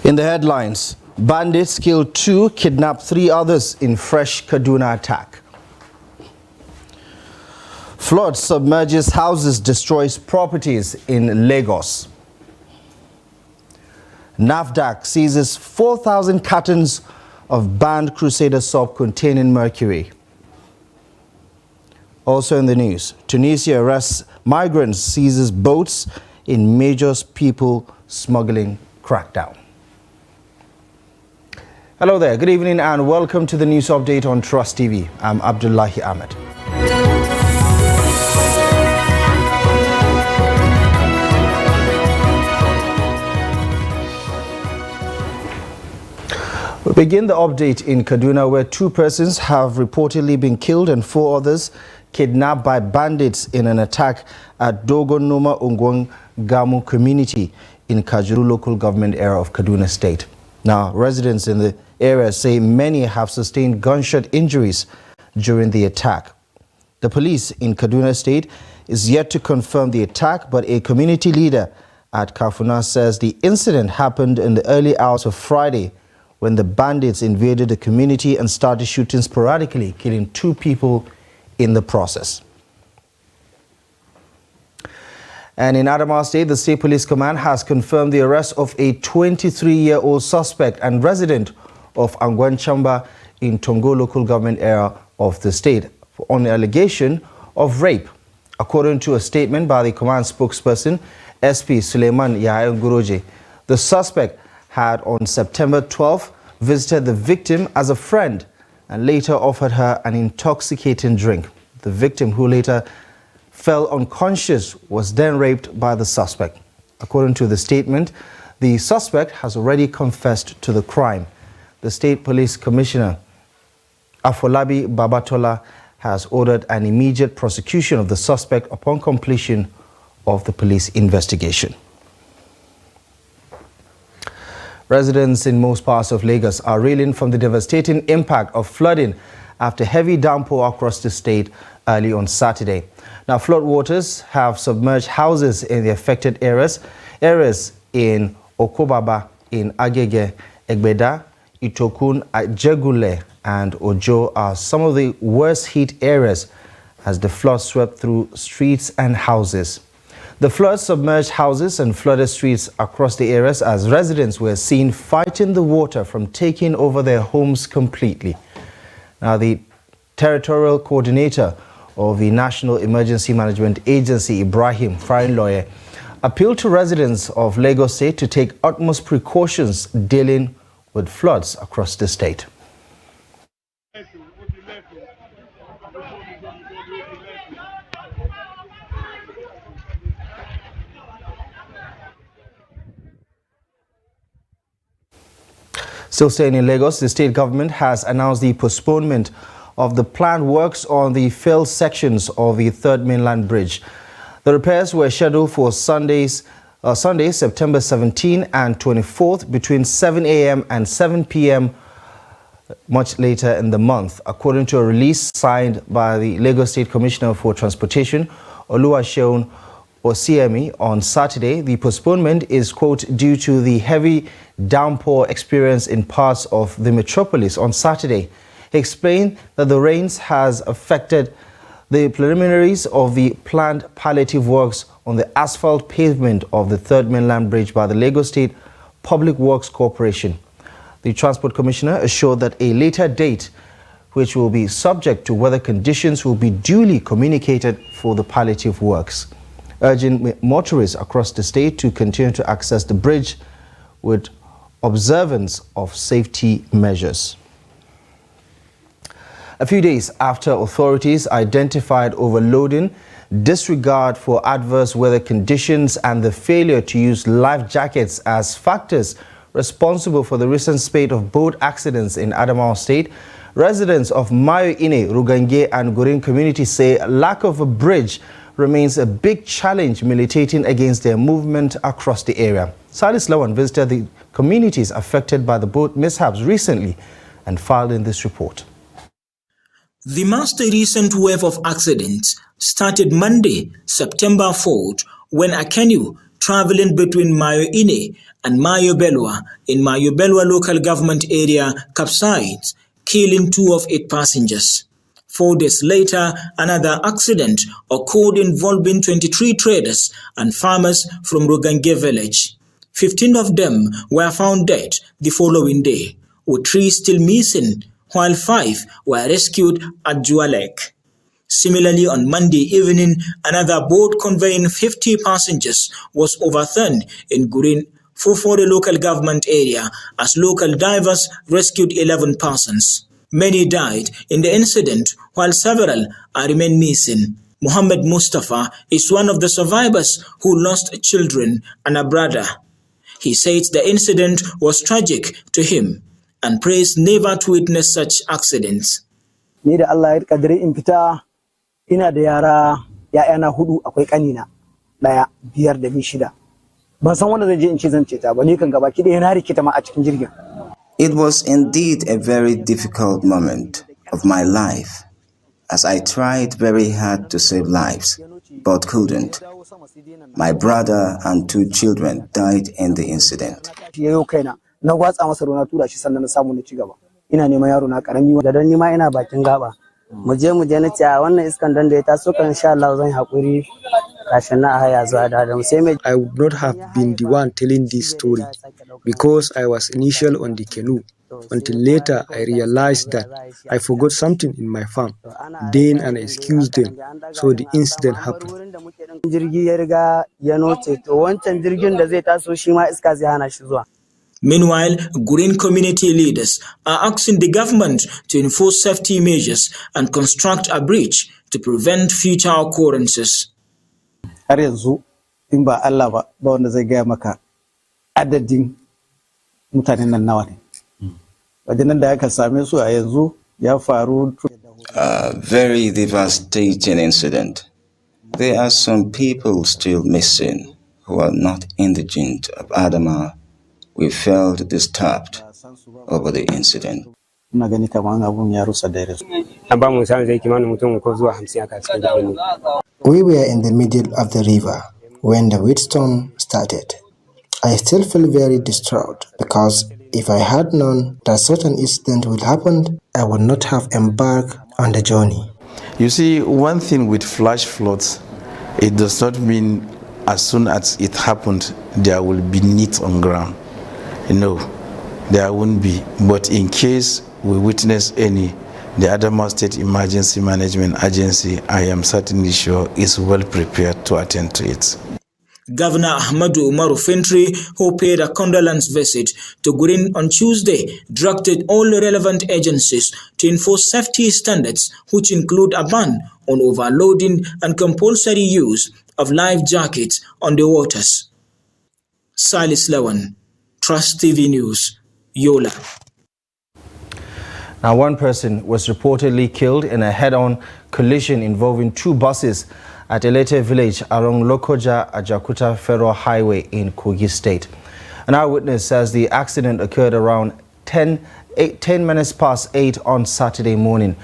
In the headlines, bandits kill 2, kidnap 3 others in fresh Kaduna attack. Flood submerges houses, destroys properties in Lagos. NAFDAC seizes 4,000 cartons of banned Crusader soap containing mercury. Also in the news, Tunisia arrests migrants, seizes boats in major people smuggling crackdown. Hello there, good evening and welcome to the news update on Trust TV. I'm Abdullahi Ahmed. We begin the update in Kaduna, where 2 persons have reportedly been killed and 4 others kidnapped by bandits in an attack at Dogonoma Ungwang Gamu community in Kajuru local government area of Kaduna State. Now, residents in the area say many have sustained gunshot injuries during the attack. The police in Kaduna State is yet to confirm the attack, but a community leader at Kafuna says the incident happened in the early hours of Friday when the bandits invaded the community and started shooting sporadically, killing 2 people in the process. And in Adamawa State, the State Police Command has confirmed the arrest of a 23-year-old suspect and resident of Angwanchamba in Tongo local government area of the state on the allegation of rape. According to a statement by the command spokesperson, SP Suleiman Yahya Nguroje, the suspect had on September 12th visited the victim as a friend and later offered her an intoxicating drink. The victim, who later fell unconscious, was then raped by the suspect. According to the statement, the suspect has already confessed to the crime. The State Police Commissioner, Afolabi Babatola, has ordered an immediate prosecution of the suspect upon completion of the police investigation. Residents in most parts of Lagos are reeling from the devastating impact of flooding after heavy downpour across the state early on Saturday. Now, floodwaters have submerged houses in the affected areas in Okobaba, in Agege, Egbeda, Itokun, Jegule and Ojo are some of the worst hit areas as the flood swept through streets and houses. The flood submerged houses and flooded streets across the areas as residents were seen fighting the water from taking over their homes completely. Now, the territorial coordinator of the National Emergency Management Agency, Ibrahim Farinloye, appealed to residents of Lagos State to take utmost precautions dealing with floods across the state. Still staying in Lagos, the state government has announced the postponement of the planned works on the failed sections of the Third Mainland Bridge. The repairs were scheduled for Sunday, September 17 and 24th between 7 a.m. and 7 p.m. much later in the month. According to a release signed by the Lagos State Commissioner for Transportation, Oluwaseun Osiemi, on Saturday, the postponement is, quote, due to the heavy downpour experienced in parts of the metropolis on Saturday. He explained that the rains has affected the preliminaries of the planned palliative works on the asphalt pavement of the Third Mainland Bridge by the Lagos State Public Works Corporation. The Transport Commissioner assured that a later date, which will be subject to weather conditions, will be duly communicated for the palliative works, urging motorists across the state to continue to access the bridge with observance of safety measures. A few days after authorities identified overloading, disregard for adverse weather conditions and the failure to use life jackets as factors responsible for the recent spate of boat accidents in Adamawa State, residents of Mayo Ine, Rugange and Gurin communities say lack of a bridge remains a big challenge militating against their movement across the area. Salis Lawan visited the communities affected by the boat mishaps recently and filed in this report. The most recent wave of accidents started Monday, September 4th, when a canoe traveling between Mayo-Ine and Mayo-Belwa in Mayo-Belwa local government area capsized, killing 2 of 8 passengers. 4 days later, another accident occurred involving 23 traders and farmers from Rugange village. 15 of them were found dead the following day, with 3 still missing, while 5 were rescued at Jualek. Similarly, on Monday evening, another boat conveying 50 passengers was overturned in Gurin, Fufore local government area, as local divers rescued 11 persons. Many died in the incident, while several remain missing. Muhammad Mustafa is one of the survivors who lost children and a brother. He says the incident was tragic to him and prays never to witness such accidents. Ni da Allah ya kaddare in fita, ina da yara ya'yana 4, akwai kanina 1, 5 da 6. Ban san wanda zai je in ce zan ceta ba, ni kan gaba ki da yana rikita ma a cikin jirgin. It was indeed a very difficult moment of my life, as I tried very hard to save lives, but couldn't. My brother and 2 children died in the incident. Na gwatsa masa ruwa na tura shi sannan na samu na ci gaba. Ina neman yaro na karami da dan nima ina bakin gaba. Mu je na ce wannan iskan dan da ya taso kan insha Allah zan hakuri kashin na haya zuwa da sai mai. I would not have been the one telling this story because I was initial on the canoe until later I realized that I forgot something in my farm. Then I excused them, so the incident happened. Jirgi ya riga ya noce to wancan jirgin da zai taso shi ma iska zai hana shi zuwa. Meanwhile, Gurin community leaders are asking the government to enforce safety measures and construct a bridge to prevent future occurrences. Har yanzu in ba Allah ba wanda zai gaya maka adadin mutanen nan nawa ne. Wajen da aka same su a yanzu ya faru. A very devastating incident. There are some people still missing who are not indigent of Adama. We felt disturbed over the incident. We were in the middle of the river when the windstorm started. I still feel very distraught because if I had known that such an incident would happen, I would not have embarked on the journey. You see, one thing with flash floods, it does not mean as soon as it happened, there will be needs on ground. No, there won't be. But in case we witness any, the Adamawa State Emergency Management Agency, I am certainly sure, is well prepared to attend to it. Governor Ahmadu Umaru Fintri, who paid a condolence visit to Gurin on Tuesday, directed all relevant agencies to enforce safety standards, which include a ban on overloading and compulsory use of life jackets on the waters. Salis Lawan, Trust TV News, Yola. Now, one person was reportedly killed in a head-on collision involving 2 buses at Elete village along Lokoja-Ajakuta Federal Highway in Kogi State. An eyewitness says the accident occurred around 10 minutes past 8 on Saturday morning.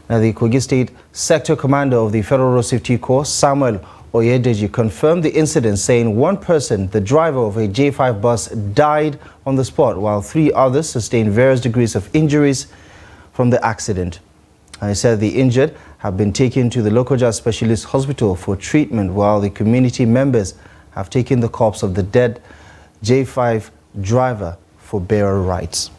Now, the Kogi State Sector Commander of the Federal Road Safety Corps, Samuel Oyedeji, confirmed the incident, saying one person, the driver of a J5 bus, died on the spot, while 3 others sustained various degrees of injuries from the accident. He said the injured have been taken to the Lokoja Specialist Hospital for treatment, while the community members have taken the corpse of the dead J5 driver for burial rites.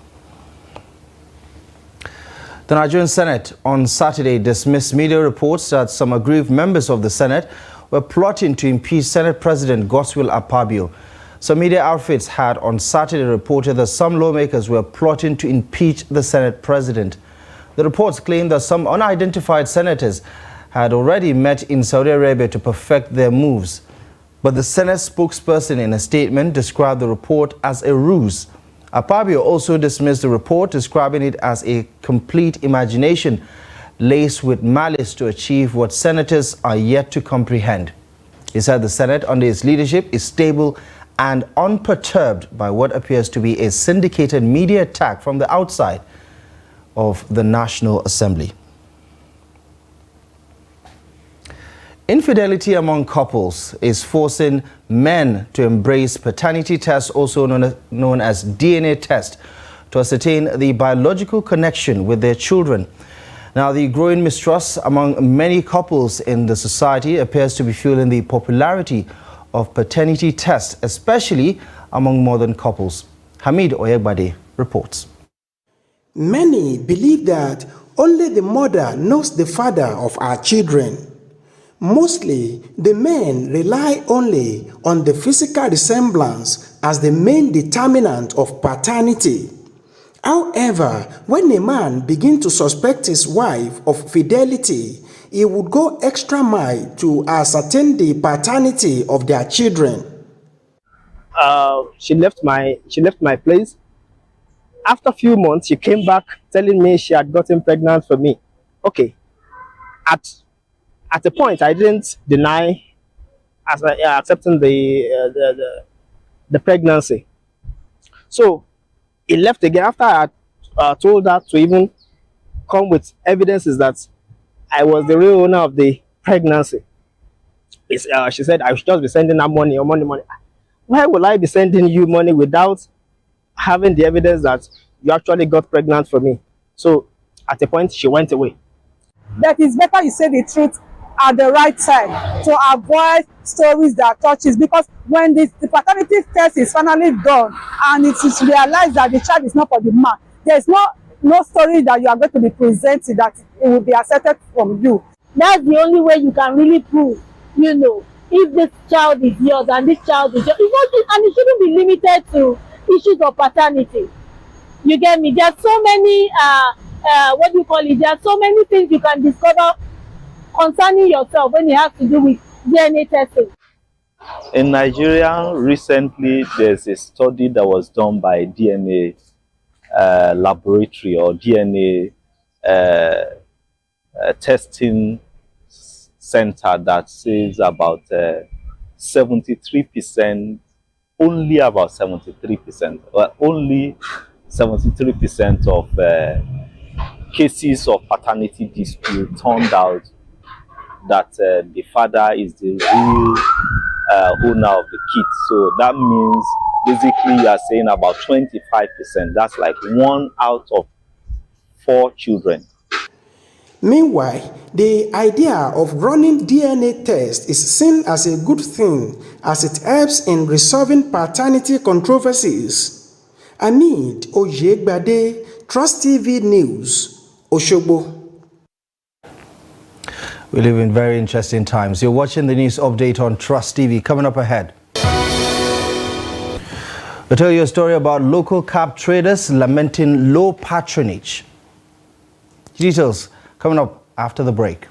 The Nigerian Senate on Saturday dismissed media reports that some aggrieved members of the Senate were plotting to impeach Senate President Godswill Akpabio. Some media outfits had on Saturday reported that some lawmakers were plotting to impeach the Senate President. The reports claim that some unidentified senators had already met in Saudi Arabia to perfect their moves. But the Senate spokesperson in a statement described the report as a ruse. Akpabio also dismissed the report, describing it as a complete imagination laced with malice to achieve what senators are yet to comprehend. He said the Senate under his leadership is stable and unperturbed by what appears to be a syndicated media attack from the outside of the National Assembly. Infidelity among couples is forcing men to embrace paternity tests, also known as DNA test, to ascertain the biological connection with their children. Now, the growing mistrust among many couples in the society appears to be fueling the popularity of paternity tests, especially among modern couples. Hamid Oyegbade reports. Many believe that only the mother knows the father of our children. Mostly, the men rely only on the physical resemblance as the main determinant of paternity. However, when a man begins to suspect his wife of fidelity, he would go extra mile to ascertain the paternity of their children. She left my place. After a few months, she came back telling me she had gotten pregnant for me. Okay. At a point, I didn't deny accepting the pregnancy. So he left again after I told her to even come with evidences that I was the real owner of the pregnancy. She said I should just be sending her money or money. Why will I be sending you money without having the evidence that you actually got pregnant for me? So at a point, she went away. That it's better you say the truth at the right time to avoid stories that touches, because when the paternity test is finally done and it is realized that the child is not for the man, there's no story that you are going to be presented that it will be accepted from you. That's the only way you can really prove, if this child is yours and this child is yours. And it shouldn't be limited to issues of paternity. You get me? There are so many there are so many things you can discover concerning yourself when it has to do with DNA testing. In Nigeria, recently, there's a study that was done by DNA laboratory or DNA testing center that says about 73%, only about 73%, only 73% of cases of paternity dispute turned out that the father is the real owner of the kids. So that means basically you are saying about 25%. That's like 1 out of 4 children. Meanwhile, the idea of running DNA tests is seen as a good thing as it helps in resolving paternity controversies. Hamid Oyegbade, Trust TV News, Oshogbo. We live in very interesting times. You're watching the news update on Trust TV. Coming up ahead, we'll tell you a story about local cab traders lamenting low patronage. Details coming up after the break.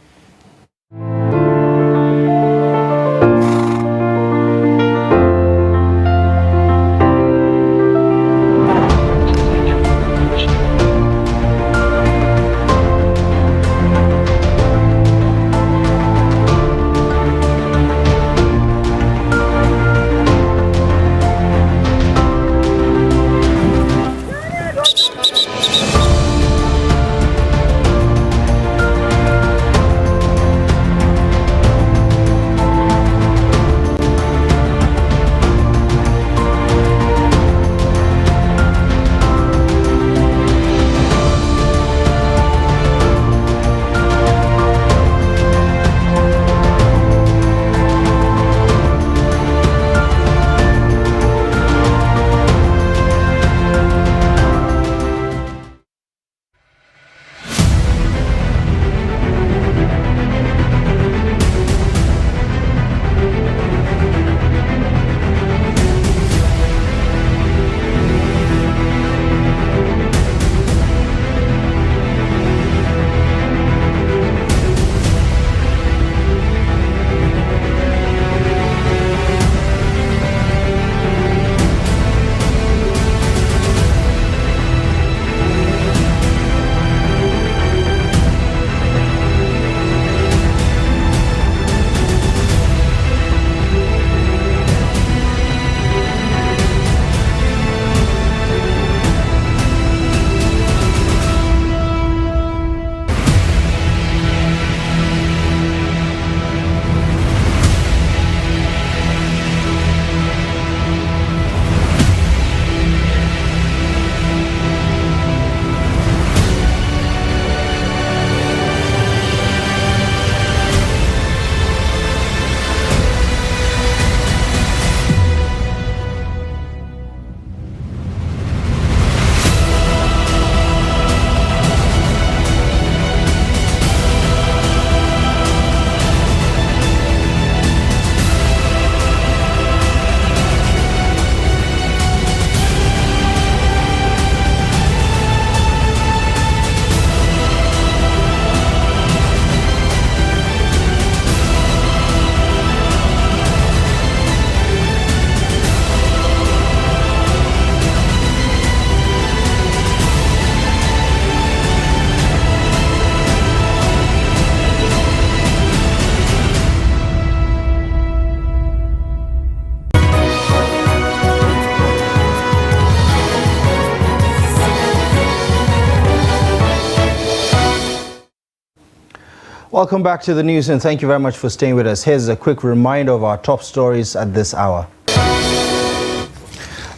Welcome back to the news, and thank you very much for staying with us. Here's a quick reminder of our top stories at this hour.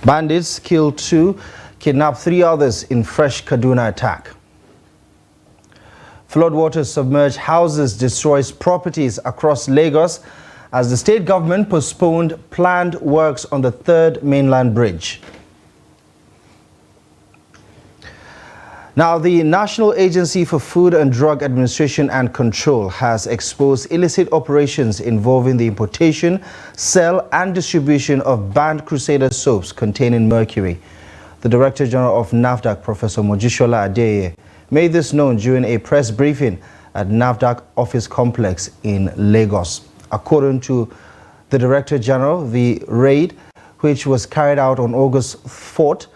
Bandits kill 2, kidnap 3 others in fresh Kaduna attack. Floodwaters submerge houses, destroys properties across Lagos as the state government postponed planned works on the third mainland bridge. Now, the National Agency for Food and Drug Administration and Control has exposed illicit operations involving the importation, sale and distribution of banned Crusader soaps containing mercury. The Director General of NAFDAC, Professor Mojisola Adeye, made this known during a press briefing at NAFDAC office complex in Lagos. According to the Director General, the raid, which was carried out on August 4th,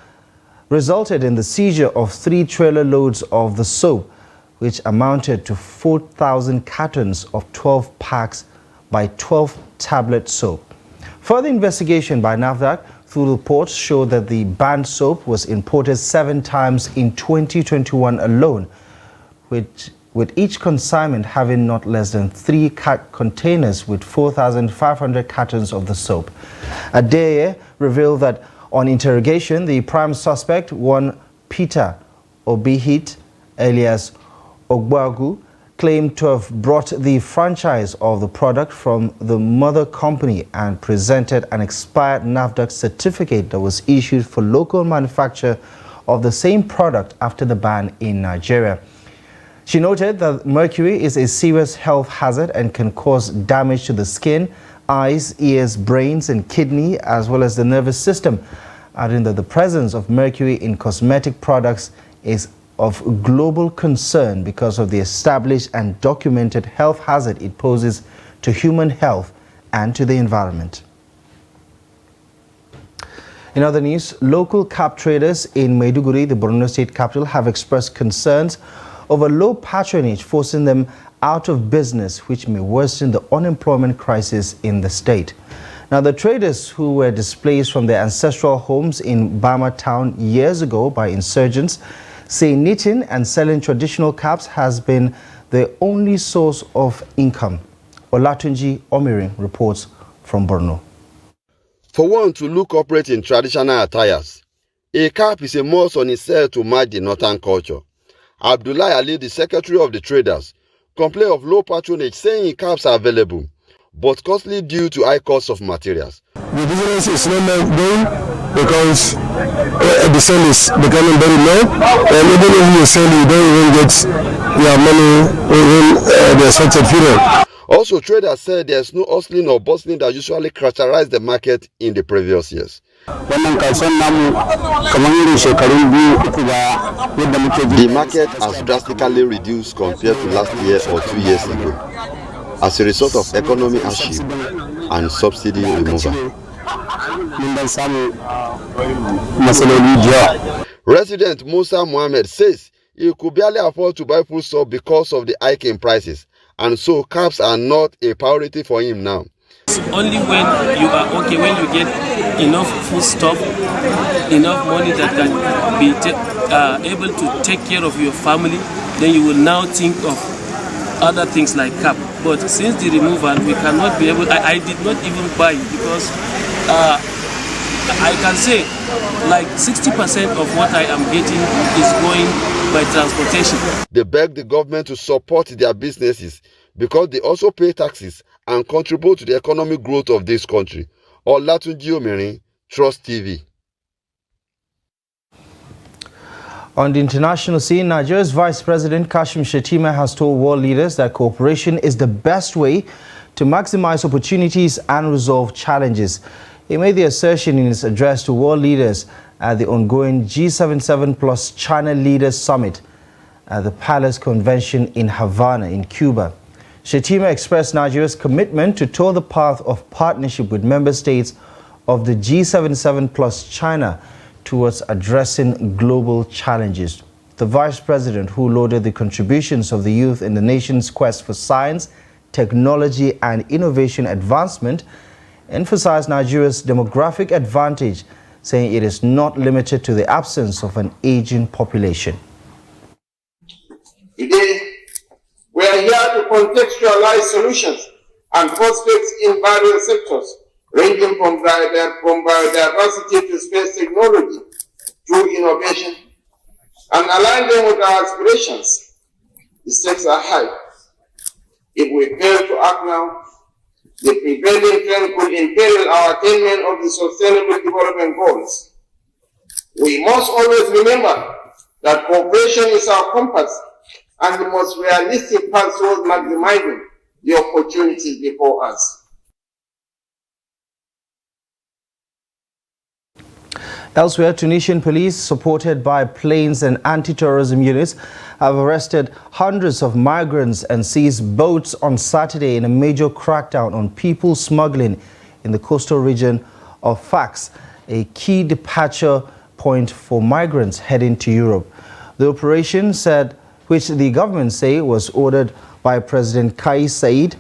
resulted in the seizure of 3 trailer loads of the soap, which amounted to 4,000 cartons of 12 packs by 12 tablet soap. Further investigation by NAFDAC through reports showed that the banned soap was imported 7 times in 2021 alone, with each consignment having not less than 3 containers with 4,500 cartons of the soap. Adeye revealed that on interrogation, the prime suspect, one Peter Obihit, alias Ogbagu, claimed to have brought the franchise of the product from the mother company and presented an expired NAFDAC certificate that was issued for local manufacture of the same product after the ban in Nigeria. She noted that mercury is a serious health hazard and can cause damage to the skin, eyes, ears, brains, and kidney, as well as the nervous system, adding that the presence of mercury in cosmetic products is of global concern because of the established and documented health hazard it poses to human health and to the environment. In other news, local cap traders in Maiduguri, the Borno state capital, have expressed concerns over low patronage forcing them out of business, which may worsen the unemployment crisis in the state. Now, the traders who were displaced from their ancestral homes in Bama town years ago by insurgents say knitting and selling traditional caps has been their only source of income. Olatunji Omirin reports from Borno. For one to look upright in traditional attires, a cap is a must on itself to match the northern culture. Abdullah Ali, the secretary of the traders, complained of low patronage, saying caps are available, but costly due to high cost of materials. The business is not going because the sale is becoming very low, and even if you sell, you don't even get your money within the expected period. Also, traders said there's no hustling or bustling that usually characterized the market in the previous years. The market has drastically reduced compared to last year or 2 years ago as a result of economic hardship and subsidy removal. Resident Musa Mohammed says he could barely afford to buy foodstuff because of the hike in prices, and so caps are not a priority for him now. Only when you are okay, when you get enough foodstuff, enough money that can be able to take care of your family, then you will now think of other things like cap. But since the removal, we cannot be able, I did not even buy because I can say like 60% of what I am getting is going by transportation. They beg the government to support their businesses because they also pay taxes and contribute to the economic growth of this country. Olatunji Omirin, Trust TV. On the international scene, Nigeria's Vice President Kashim Shettima has told world leaders that cooperation is the best way to maximize opportunities and resolve challenges. He made the assertion in his address to world leaders at the ongoing G77 plus China Leaders Summit at the Palace Convention in Havana in Cuba. Shettima expressed Nigeria's commitment to tour the path of partnership with member states of the G77 plus China towards addressing global challenges. The vice president, who lauded the contributions of the youth in the nation's quest for science, technology and innovation advancement, emphasized Nigeria's demographic advantage, saying it is not limited to the absence of an aging population. Today, we are here to contextualize solutions and prospects in various sectors, ranging from biodiversity to space technology to innovation, and align them with our aspirations. The stakes are high. If we fail to act now, the prevailing trend could imperil our attainment of the Sustainable Development Goals. We must always remember that cooperation is our compass and the most realistic path towards maximizing the opportunities before us. Elsewhere, Tunisian police, supported by planes and anti-terrorism units, have arrested hundreds of migrants and seized boats on Saturday in a major crackdown on people smuggling in the coastal region of Sfax, a key departure point for migrants heading to Europe. The operation, which the government say was ordered by President Kais Saied,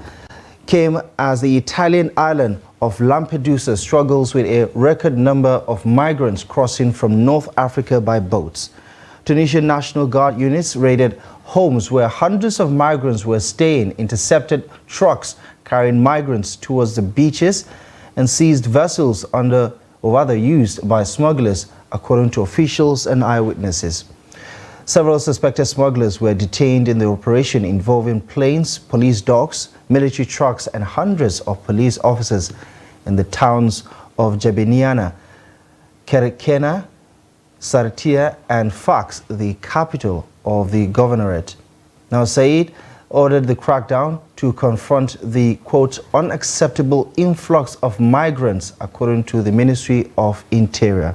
came as the Italian island of Lampedusa struggles with a record number of migrants crossing from North Africa by boats. Tunisian National Guard units raided homes where hundreds of migrants were staying, intercepted trucks carrying migrants towards the beaches, and seized vessels used by smugglers, according to officials and eyewitnesses. Several suspected smugglers were detained in the operation involving planes, police dogs, military trucks, and hundreds of police officers in the towns of Jebeniana, Kerekena, Sartia, and Sfax, the capital of the governorate. Now, Said ordered the crackdown to confront the, quote, unacceptable influx of migrants, according to the Ministry of Interior.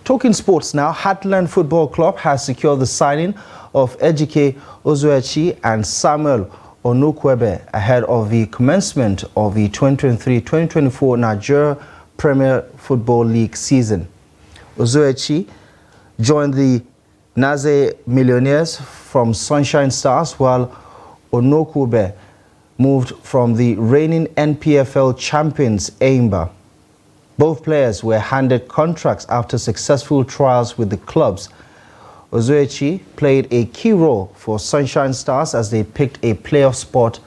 Talking sports now, Heartland Football Club has secured the signing of Ejike Ozuechi and Samuel Onukwebe ahead of the commencement of the 2023-2024 Nigeria Premier Football League season. Ozuechi joined the Naze Millionaires from Sunshine Stars, while Onukwebe moved from the reigning NPFL champions Eimba. Both players were handed contracts after successful trials with the clubs. Ozuechi played a key role for Sunshine Stars as they picked a playoff spot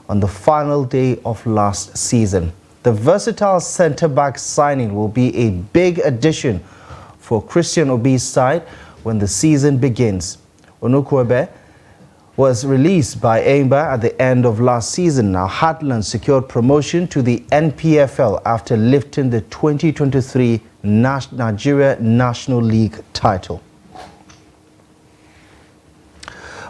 on the final day of last season. The versatile centre-back signing will be a big addition for Christian Obi's side when the season begins. Onukwebe was released by Eimba at the end of last season. Now, Heartland secured promotion to the NPFL after lifting the 2023 Nigeria National League title.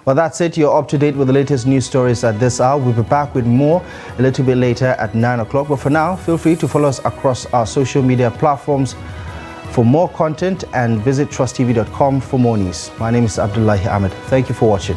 Well, that's it. You're up to date with the latest news stories at this hour. We'll be back with more a little bit later at 9 o'clock. But for now, feel free to follow us across our social media platforms for more content and visit trusttv.com for more news. My name is Abdullahi Ahmed. Thank you for watching.